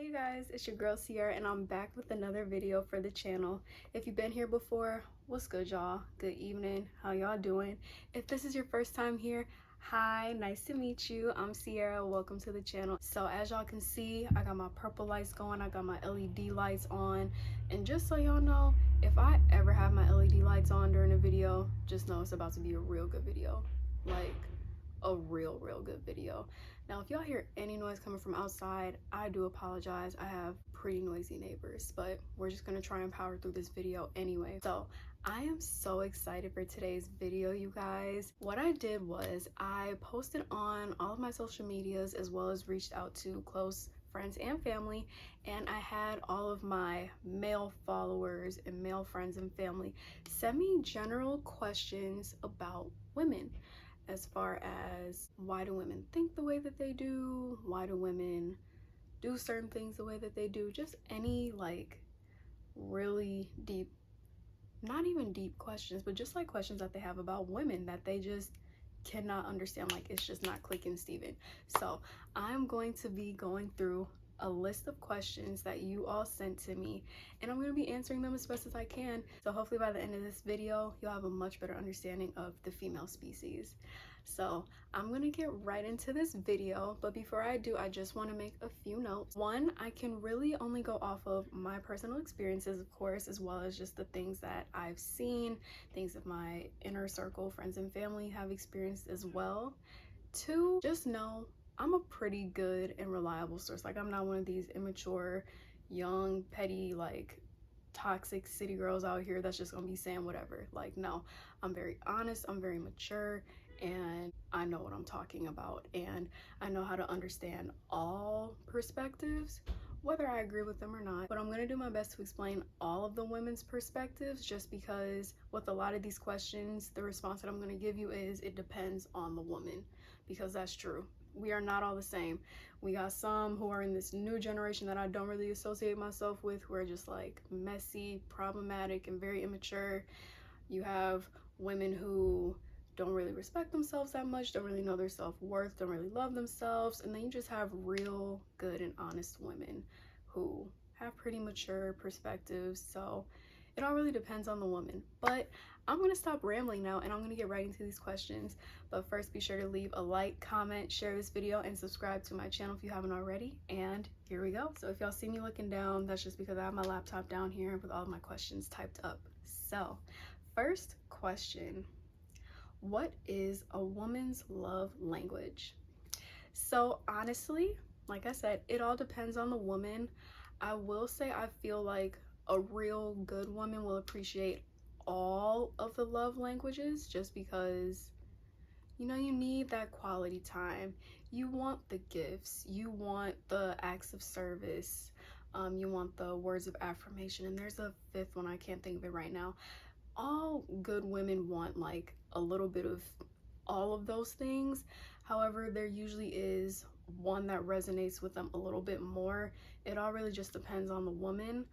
Hey guys, it's your girl Sierra and I'm back with another video for the channel. If you've been here before, what's good y'all? Good evening, how y'all doing? If this is your first time here, hi, nice to meet you. I'm Sierra, welcome to the channel. So as y'all can see, I got my purple lights going, I got my LED lights on, and just so y'all know, if I ever have my LED lights on during a video, just know it's about to be a real good video. Like a real good video. Now if y'all hear any noise coming from outside, I do apologize. I have pretty noisy neighbors, but we're just gonna try and power through this video anyway. So I am so excited for today's video, you guys. What I did was I posted on all of my social medias as well as reached out to close friends and family, and I had all of my male followers and male friends and family send me general questions about women, as far as why do women think the way that they do, why do women do certain things the way that they do, just any like really deep, not even deep questions, but just like questions that they have about women that they just cannot understand. Like it's just not clicking, Steven. So I'm going to be going through a list of questions that you all sent to me, and I'm going to be answering them as best as I can. So hopefully by the end of this video, you'll have a much better understanding of the female species. So I'm going to get right into this video, but before I do, I just want to make a few notes. One, I can really only go off of my personal experiences, of course, as well as just the things that I've seen, things that my inner circle, friends and family have experienced as well. Two, just know I'm a pretty good and reliable source. Like I'm not one of these immature, young, petty, like toxic city girls out here that's just gonna be saying whatever. Like no, I'm very honest, I'm very mature, and I know what I'm talking about, and I know how to understand all perspectives, whether I agree with them or not. But I'm gonna do my best to explain all of the women's perspectives, just because with a lot of these questions, the response that I'm gonna give you is it depends on the woman, because that's true. We are not all the same. We got some who are in this new generation that I don't really associate myself with, who are just like messy, problematic, and very immature. You have women who don't really respect themselves that much, don't really know their self-worth, don't really love themselves, and then you just have real good and honest women who have pretty mature perspectives. So it all really depends on the woman. But I'm gonna stop rambling now and I'm gonna get right into these questions. But first, be sure to leave a like, comment, share this video, and subscribe to my channel if you haven't already. And here we go. So if y'all see me looking down, that's just because I have my laptop down here with all of my questions typed up. So first question, what is a woman's love language? So honestly, like I said, it all depends on the woman. I will say I feel like a real good woman will appreciate all of the love languages, just because you know you need that quality time, you want the gifts, you want the acts of service, you want the words of affirmation, and there's a fifth one, I can't think of it right now. All good women want like a little bit of all of those things. However, there usually is one that resonates with them a little bit more. It all really just depends on the woman.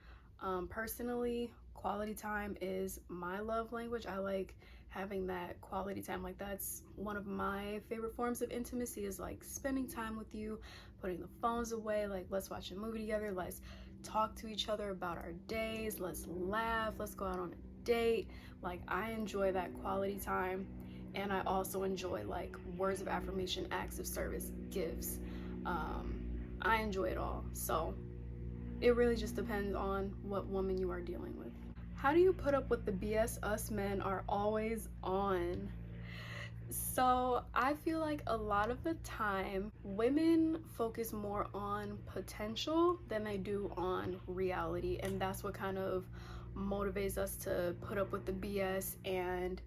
Personally, quality time is my love language. I like having that quality time. Like that's one of my favorite forms of intimacy, is like spending time with you, putting the phones away, like let's watch a movie together, let's talk to each other about our days, let's laugh, let's go out on a date. Like I enjoy that quality time, and I also enjoy like words of affirmation, acts of service, gifts. I enjoy it all. So it really just depends on what woman you are dealing with. How do you put up with the BS us men are always on? So I feel like a lot of the time women focus more on potential than they do on reality, and that's what kind of motivates us to put up with the BS and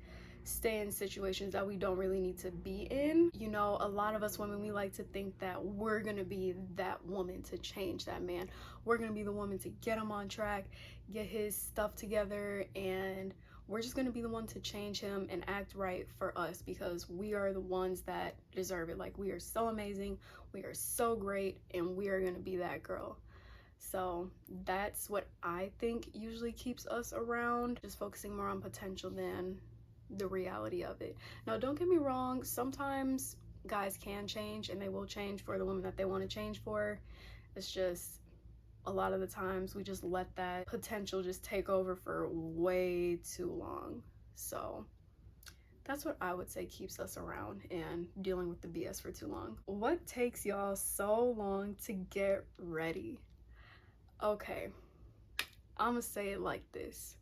stay in situations that we don't really need to be in. You know, a lot of us women, we like to think that we're gonna be that woman to change that man. We're gonna be the woman to get him on track, get his stuff together, and we're just gonna be the one to change him and act right for us, because we are the ones that deserve it. Like we are so amazing, we are so great, and we are gonna be that girl. So that's what I think usually keeps us around, just focusing more on potential than the reality of it. Now don't get me wrong, sometimes guys can change and they will change for the woman that they want to change for. It's just a lot of the times we just let that potential just take over for way too long. So that's what I would say keeps us around and dealing with the BS for too long. What takes y'all so long to get ready? Okay, I'm gonna say it like this.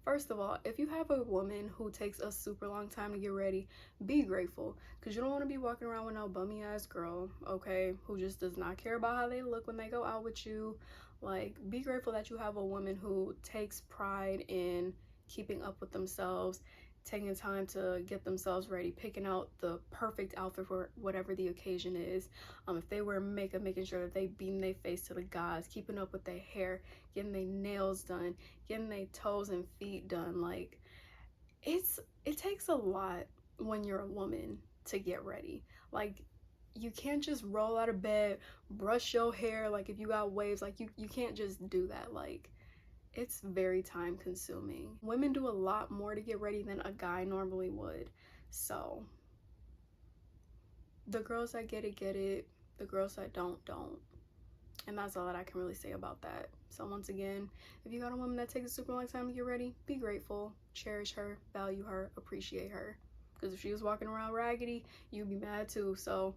First of all, if you have a woman who takes a super long time to get ready, be grateful, because you don't want to be walking around with no bummy ass girl, okay, who just does not care about how they look when they go out with you. Like, be grateful that you have a woman who takes pride in keeping up with themselves, taking time to get themselves ready, picking out the perfect outfit for whatever the occasion is. If they wear makeup, making sure that they beam their face to the gods, keeping up with their hair, getting their nails done, getting their toes and feet done. Like, it takes a lot when you're a woman to get ready. Like, you can't just roll out of bed, brush your hair, like if you got waves, like you can't just do that. Like, it's very time consuming. Women do a lot more to get ready than a guy normally would. So the girls that get it, the girls that don't. And that's all that I can really say about that. So once again, if you got a woman that takes a super long time to get ready, be grateful, cherish her, value her, appreciate her. Because if she was walking around raggedy, you'd be mad too. So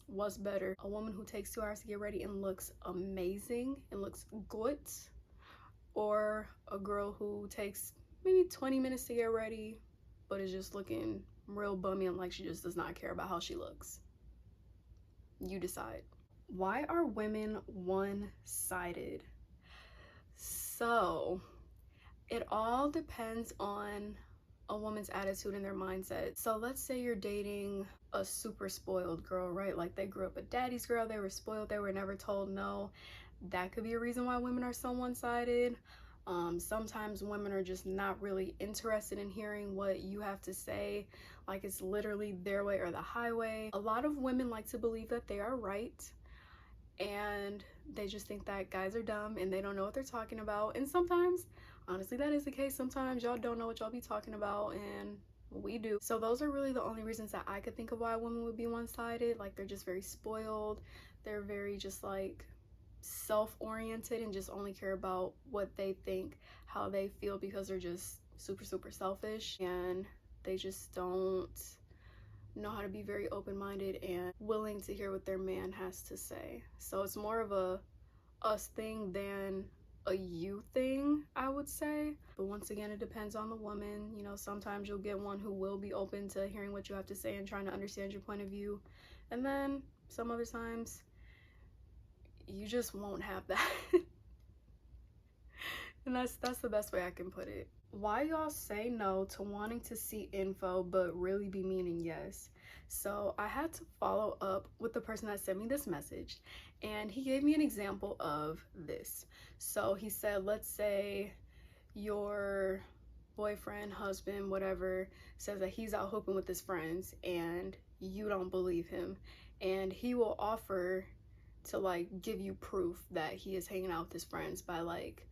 what's better? A woman who takes 2 hours to get ready and looks amazing and looks good, or a girl who takes maybe 20 minutes to get ready but is just looking real bummy and like she just does not care about how she looks? You decide. Why are women one-sided? So it all depends on a woman's attitude and their mindset. So let's say you're dating a super spoiled girl, right? Like, they grew up a daddy's girl, they were spoiled, they were never told no. That could be a reason why women are so one-sided. Sometimes women are just not really interested in hearing what you have to say. Like, it's literally their way or the highway. A lot of women like to believe that they are right, and they just think that guys are dumb and they don't know what they're talking about. And sometimes, honestly, that is the case. Sometimes y'all don't know what y'all be talking about, and we do. So those are really the only reasons that I could think of why women would be one-sided. Like, they're just very spoiled. They're very just like self-oriented and just only care about what they think, how they feel, because they're just super selfish, and they just don't know how to be very open-minded and willing to hear what their man has to say. So it's more of a us thing than a you thing, I would say. But once again, it depends on the woman. You know, sometimes you'll get one who will be open to hearing what you have to say and trying to understand your point of view, and then some other times you just won't have that. And that's the best way I can put it. Why y'all say no to wanting to see info but really be meaning yes? So I had to follow up with the person that sent me this message, and he gave me an example of this. So he said, let's say your boyfriend, husband, whatever, says that he's out hooping with his friends and you don't believe him, and he will offer to like give you proof that he is hanging out with his friends by like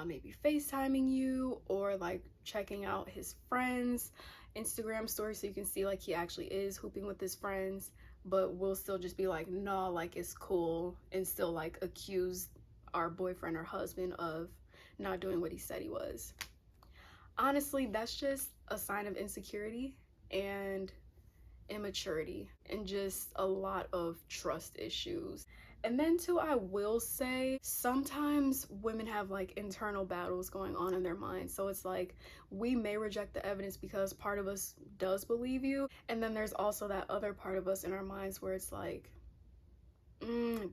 maybe FaceTiming you, or like checking out his friends' Instagram stories so you can see like he actually is hooping with his friends, but we'll still just be like, no, like it's cool, and still like accuse our boyfriend or husband of not doing what he said he was. Honestly, that's just a sign of insecurity and immaturity and just a lot of trust issues. And then too, I will say sometimes women have like internal battles going on in their minds. So it's like, we may reject the evidence because part of us does believe you, and then there's also that other part of us in our minds where it's like,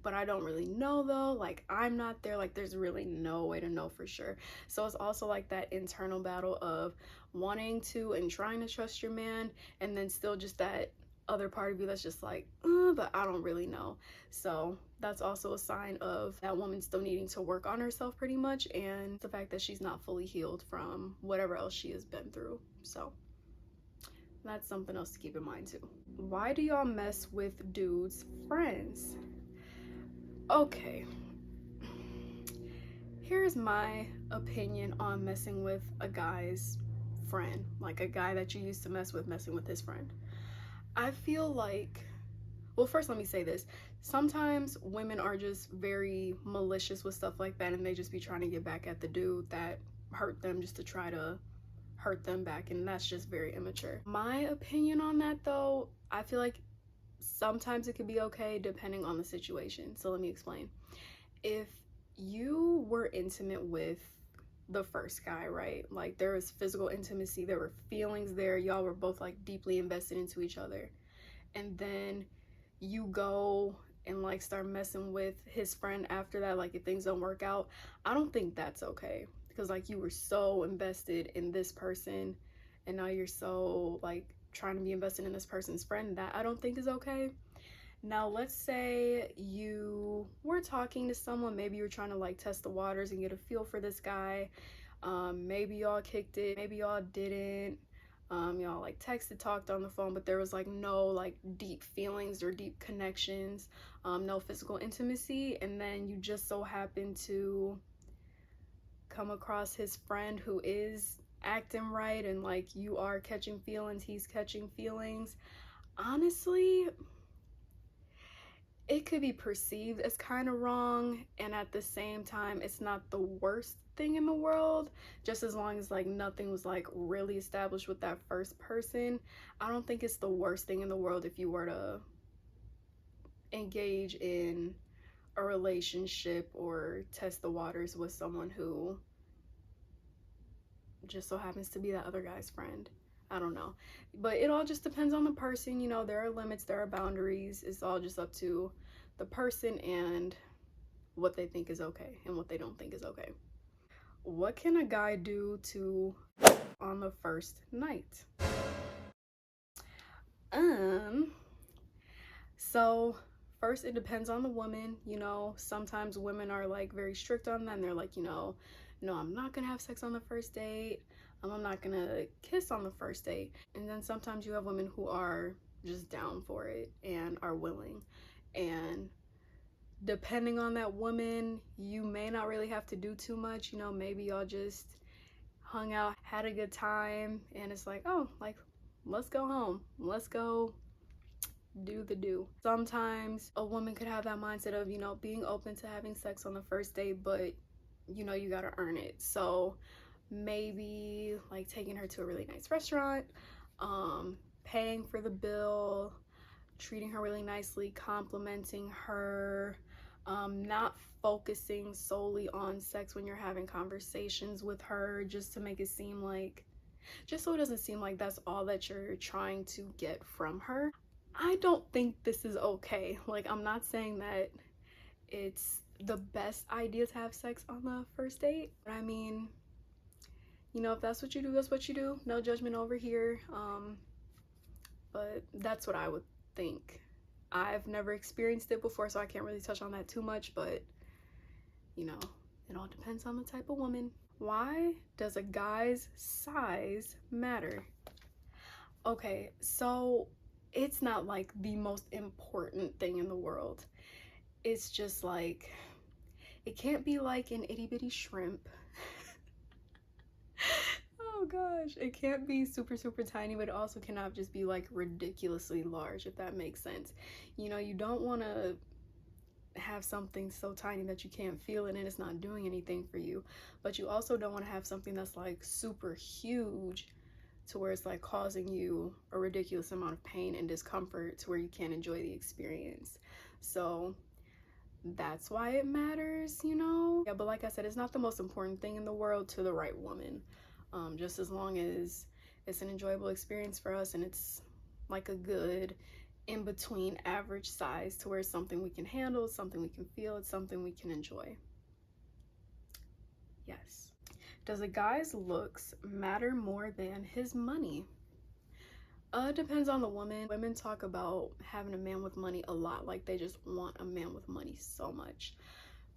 but I don't really know though, like I'm not there, like there's really no way to know for sure. So it's also like that internal battle of wanting to and trying to trust your man, and then still just that other part of you that's just like, but I don't really know. So that's also a sign of that woman still needing to work on herself pretty much, and the fact that she's not fully healed from whatever else she has been through. So that's something else to keep in mind too. Why do y'all mess with dudes' friends? Okay, here's my opinion on messing with a guy's friend, like a guy that you used to mess with messing with his friend. I feel like, well, first let me say this. sometimes women are just very malicious with stuff like that, and they just be trying to get back at the dude that hurt them just to try to hurt them back, and that's just very immature. My opinion on that though, I feel like sometimes it could be okay depending on the situation. So let me explain. If you were intimate with the first guy, right? Like there was physical intimacy, there were feelings there, y'all were both like deeply invested into each other, and then you go and like start messing with his friend after that, like if things don't work out, I don't think that's okay, because like you were so invested in this person and now you're so like trying to be invested in this person's friend. That I don't think is okay. Now let's say you were talking to someone, maybe you were trying to like test the waters and get a feel for this guy. Maybe y'all kicked it, maybe y'all didn't. Y'all like texted, talked on the phone, but there was like no like deep feelings or deep connections, no physical intimacy, and then you just so happen to come across his friend who is acting right, and like you are catching feelings, he's catching feelings. Honestly, it could be perceived as kind of wrong, and at the same time it's not the worst thing in the world, just as long as like nothing was like really established with that first person. I don't think it's the worst thing in the world if you were to engage in a relationship or test the waters with someone who just so happens to be that other guy's friend. I don't know, but it all just depends on the person. You know, there are limits, there are boundaries. It's all just up to the person and what they think is okay and what they don't think is okay. What can a guy do to on the first night? So first, it depends on the woman. You know, sometimes women are like very strict on that, and they're like, you know, no, I'm not gonna have sex on the first date. I'm not gonna kiss on the first date. And then sometimes you have women who are just down for it and are willing. And depending on that woman, you may not really have to do too much. You know, maybe y'all just hung out, had a good time, and it's like, oh, like, let's go home. Let's go do the do. Sometimes a woman could have that mindset of, you know, being open to having sex on the first date, but you know, you gotta earn it. So maybe like taking her to a really nice restaurant, paying for the bill, treating her really nicely, complimenting her, not focusing solely on sex when you're having conversations with her, just to make it seem like, just so it doesn't seem like that's all that you're trying to get from her. I don't think this is okay. Like, I'm not saying that it's the best idea to have sex on the first date. I mean, you know, if that's what you do, that's what you do. No judgment over here. But that's what I would think. I've never experienced it before, so I can't really touch on that too much, but you know, it all depends on the type of woman. Why does a guy's size matter? Okay, so it's not like the most important thing in the world. It's just like, it can't be like an itty bitty shrimp. Oh gosh, it can't be super tiny, but it also cannot just be like ridiculously large, if that makes sense. You know, you don't want to have something so tiny that you can't feel it and it's not doing anything for you, but you also don't want to have something that's like super huge to where it's like causing you a ridiculous amount of pain and discomfort to where you can't enjoy the experience. So that's why it matters, you know? Yeah, but like I said, it's not the most important thing in the world to the right woman. Just as long as it's an enjoyable experience for us and it's like a good in between average size to where it's something we can handle, something we can feel, it's something we can enjoy. Yes. Does a guy's looks matter more than his money? It depends on the woman. Women talk about having a man with money a lot, like they just want a man with money so much.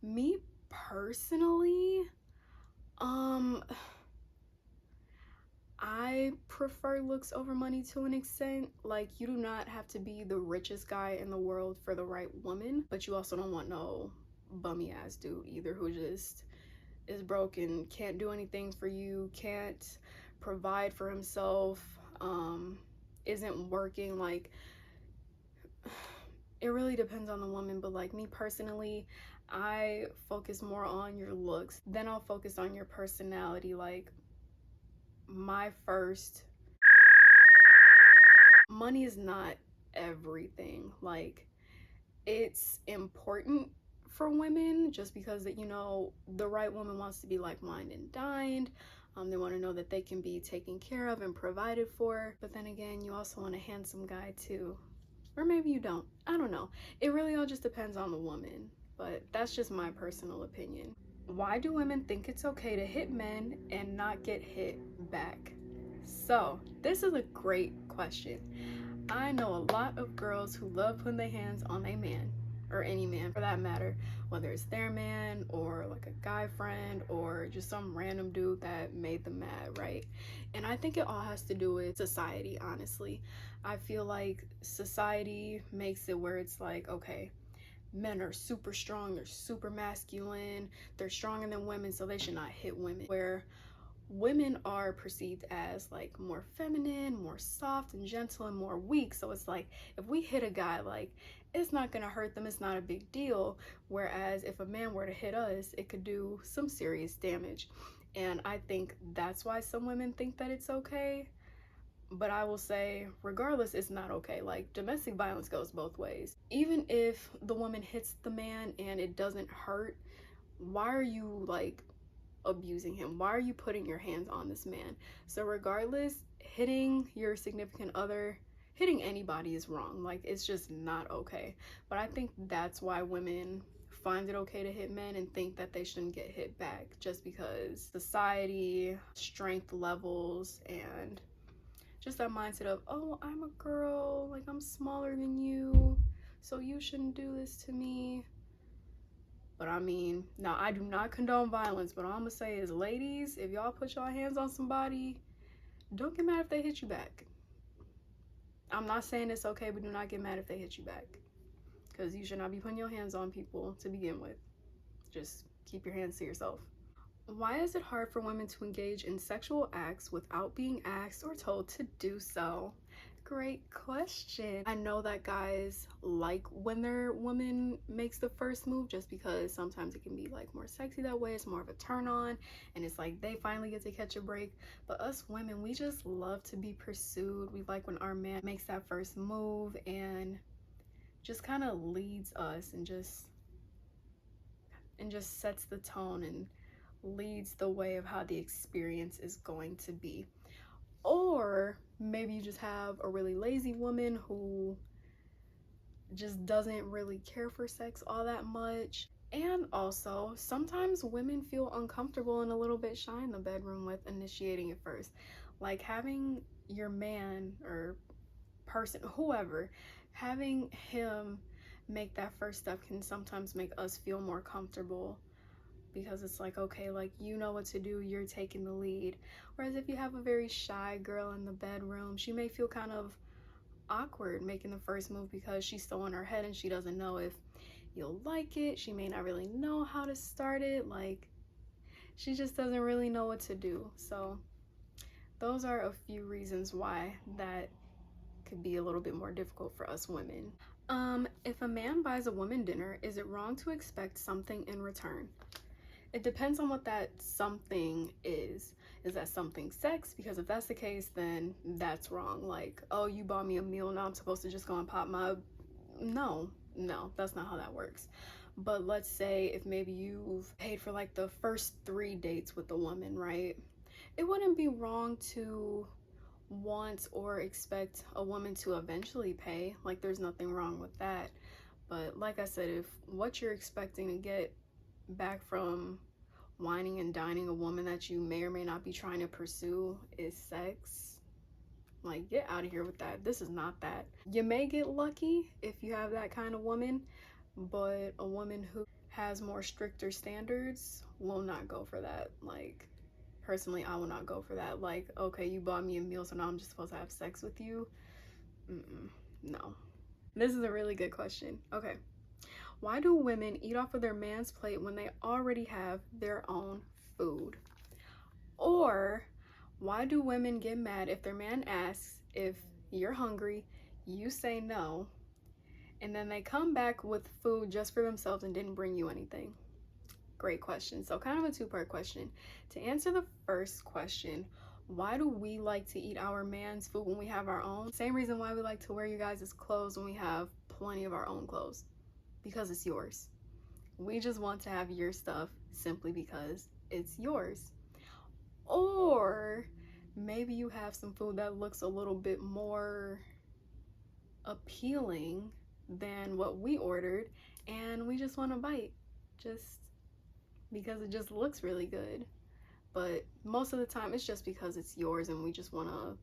Me personally, I prefer looks over money to an extent. Like, you do not have to be the richest guy in the world for the right woman, but you also don't want no bummy ass dude either who just is broke and can't do anything for you, can't provide for himself, isn't working. Like, it really depends on the woman, but like me personally, I focus more on your looks, then I'll focus on your personality. Like, my first, money is not everything. Like, it's important for women just because that, you know, the right woman wants to be like wined and dined. They want to know that they can be taken care of and provided for, but then again, you also want a handsome guy too, or maybe you don't. I don't know. It really all just depends on the woman, but that's just my personal opinion. Why do women think it's okay to hit men and not get hit back? So this is a great question. I know a lot of girls who love putting their hands on a man, or any man for that matter, whether it's their man or like a guy friend or just some random dude that made them mad, right? And I think it all has to do with society, honestly. I feel like society makes it where it's like, okay, men are super strong, they're super masculine, they're stronger than women, so they should not hit women. Where women are perceived as like more feminine, more soft and gentle, and more weak. So it's like if we hit a guy, like it's not gonna hurt them, it's not a big deal. Whereas if a man were to hit us, it could do some serious damage. And I think that's why some women think that it's okay. But I will say, regardless, it's not okay. Like, domestic violence goes both ways. Even if the woman hits the man and it doesn't hurt, why are you like abusing him? Why are you putting your hands on this man? So regardless, hitting your significant other, hitting anybody is wrong. Like, it's just not okay. But I think that's why women find it okay to hit men and think that they shouldn't get hit back, just because society, strength levels, and just that mindset of, oh, I'm a girl, like I'm smaller than you, so you shouldn't do this to me. But I mean, now I do not condone violence, but all I'm gonna say is, ladies, if y'all put your hands on somebody, don't get mad if they hit you back. I'm not saying it's okay, but do not get mad if they hit you back, because you should not be putting your hands on people to begin with. Just keep your hands to yourself. Why is it hard for women to engage in sexual acts without being asked or told to do so? Great question. I know that guys like when their woman makes the first move, just because sometimes it can be like more sexy that way. It's more of a turn on, and it's like they finally get to catch a break. But us women, we just love to be pursued. We like when our man makes that first move and just kind of leads us and just sets the tone and leads the way of how the experience is going to be. Or maybe you just have a really lazy woman who just doesn't really care for sex all that much. And also, sometimes women feel uncomfortable and a little bit shy in the bedroom with initiating it first. Like, having your man or person, whoever, having him make that first step can sometimes make us feel more comfortable, because it's like, okay, like, you know what to do, you're taking the lead. Whereas if you have a very shy girl in the bedroom, she may feel kind of awkward making the first move because she's still in her head and she doesn't know if you'll like it. She may not really know how to start it. Like, she just doesn't really know what to do. So those are a few reasons why that could be a little bit more difficult for us women. If a man buys a woman dinner, is it wrong to expect something in return? It depends on what that something is. Is that something sex? Because if that's the case, then that's wrong. Like, oh, you bought me a meal, now I'm supposed to just go and pop my... No, that's not how that works. But let's say if maybe you've paid for like the first 3 dates with the woman, right? It wouldn't be wrong to want or expect a woman to eventually pay. Like, there's nothing wrong with that. But like I said, if what you're expecting to get back from whining and dining a woman that you may or may not be trying to pursue is sex, like, get out of here with that. This is not that. You may get lucky if you have that kind of woman, but a woman who has more stricter standards will not go for that. Like, personally, I will not go for that. Like, okay, you bought me a meal, so now I'm just supposed to have sex with you? No. This is a really good question. Okay. Why do women eat off of their man's plate when they already have their own food? Or, why do women get mad if their man asks if you're hungry, you say no, and then they come back with food just for themselves and didn't bring you anything? Great question. So kind of a two-part question. To answer the first question, why do we like to eat our man's food when we have our own? Same reason why we like to wear you guys' clothes when we have plenty of our own clothes. Because it's yours. We just want to have your stuff simply because it's yours. Or maybe you have some food that looks a little bit more appealing than what we ordered, and we just want to bite just because it just looks really good. But most of the time it's just because it's yours, and we just want to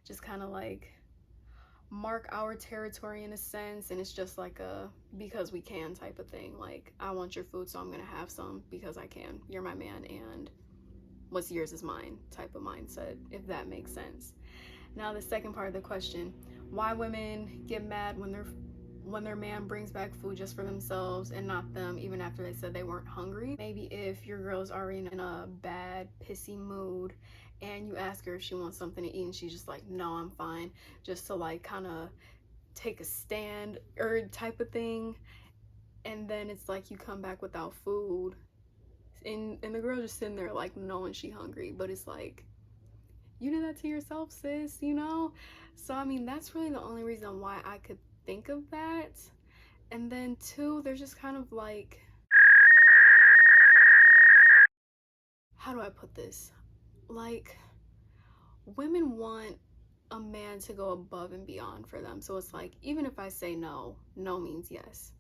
just kind of like mark our territory in a sense, and it's just like a because we can type of thing. Like, I want your food, so I'm gonna have some because I can. You're my man, and what's yours is mine type of mindset, if that makes sense. Now the second part of the question, why women get mad when their man brings back food just for themselves and not them, even after they said they weren't hungry. Maybe if your girl's already in a bad, pissy mood and you ask her if she wants something to eat and she's just like, no, I'm fine, just to like kind of take a stand or type of thing, and then it's like you come back without food, and the girl just sitting there like knowing she hungry, but it's like, you did that to yourself, sis, you know? So I mean, that's really the only reason why I could think of that. And then two, there's just kind of like, how do I put this? Like, women want a man to go above and beyond for them. So it's like, even if I say no, no means yes.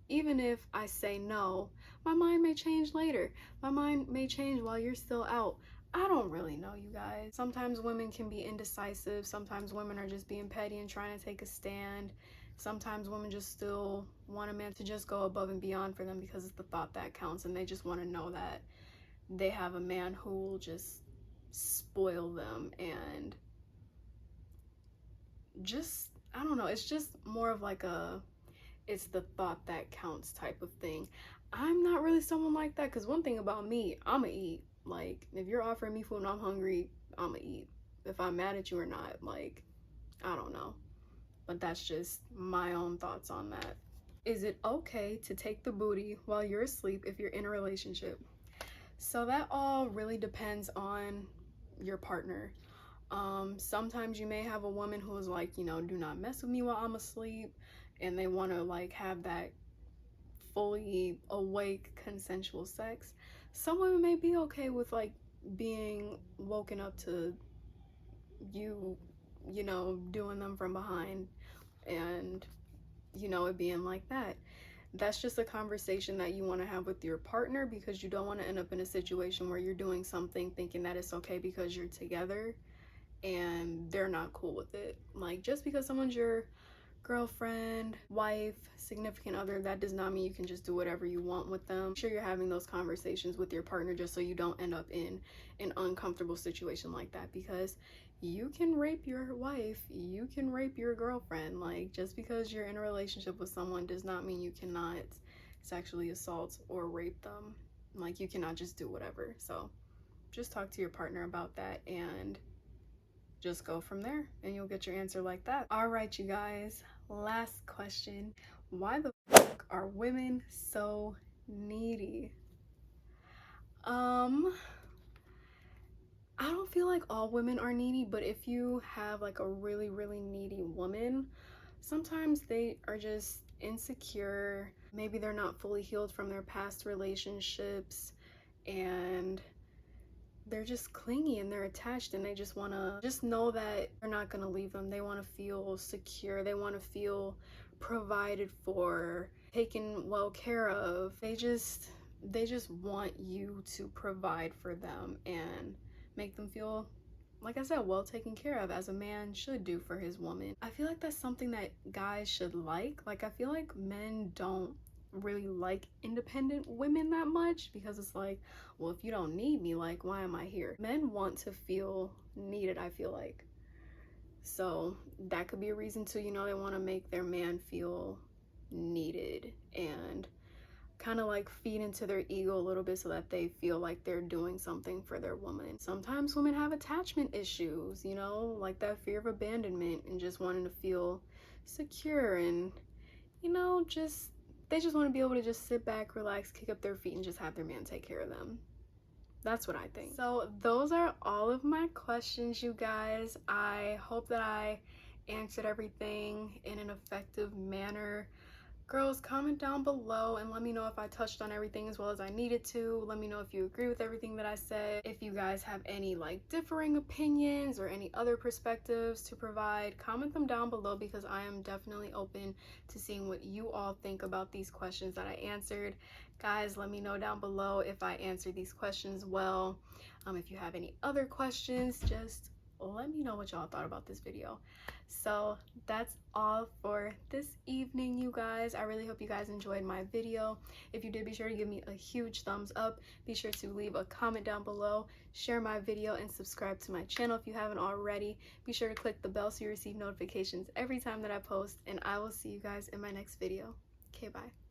Even if I say no, my mind may change later. My mind may change while you're still out. I don't really know, you guys. Sometimes women can be indecisive. Sometimes women are just being petty and trying to take a stand. Sometimes women just still want a man to just go above and beyond for them because it's the thought that counts, and they just want to know that they have a man who will just spoil them, and just, I don't know, it's just more of like a, it's the thought that counts type of thing. I'm not really someone like that, because one thing about me, I'ma eat. Like, if you're offering me food and I'm hungry, I'ma eat. If I'm mad at you or not, like, I don't know. But that's just my own thoughts on that. Is it okay to take the booty while you're asleep if you're in a relationship? So that all really depends on your partner. Sometimes you may have a woman who is like, you know, do not mess with me while I'm asleep, and they want to like have that fully awake consensual sex. Some women may be okay with like being woken up to you know, doing them from behind, and you know, it being like that. That's just a conversation that you want to have with your partner, because you don't want to end up in a situation where you're doing something thinking that it's okay because you're together and they're not cool with it. Like, just because someone's your girlfriend, wife, significant other, that does not mean you can just do whatever you want with them. Make sure you're having those conversations with your partner just so you don't end up in an uncomfortable situation like that, because you can rape your wife, you can rape your girlfriend. Like, just because you're in a relationship with someone does not mean you cannot sexually assault or rape them. Like, you cannot just do whatever. So just talk to your partner about that and just go from there, and you'll get your answer like that. All right, you guys, last question. Why the fuck are women so needy? I don't feel like all women are needy, but if you have like a really, really needy woman, sometimes they are just insecure. Maybe they're not fully healed from their past relationships, and they're just clingy and they're attached, and they just want to just know that you're not going to leave them. They want to feel secure. They want to feel provided for, taken well care of. They just want you to provide for them and make them feel, like I said, well taken care of, as a man should do for his woman. I feel like that's something that guys should like. Like, I feel like men don't really like independent women that much, because it's like, well, if you don't need me, like, why am I here? Men want to feel needed, I feel like. So that could be a reason too, you know, they want to make their man feel needed and kind of like feed into their ego a little bit so that they feel like they're doing something for their woman. Sometimes women have attachment issues, you know, like that fear of abandonment and just wanting to feel secure and you know, they just want to be able to just sit back, relax, kick up their feet, and just have their man take care of them. That's what I think. So those are all of my questions, you guys. I hope that I answered everything in an effective manner. Girls, comment down below and let me know if I touched on everything as well as I needed to. Let me know if you agree with everything that I said. If you guys have any like differing opinions or any other perspectives to provide, comment them down below, because I am definitely open to seeing what you all think about these questions that I answered. Guys, let me know down below if I answered these questions well. If you have any other questions, just let me know what y'all thought about this video. So that's all for this evening, you guys. I really hope you guys enjoyed my video. If you did, be sure to give me a huge thumbs up. Be sure to leave a comment down below, share my video, and subscribe to my channel if you haven't already. Be sure to click the bell so you receive notifications every time that I post, and I will see you guys in my next video. Okay, bye.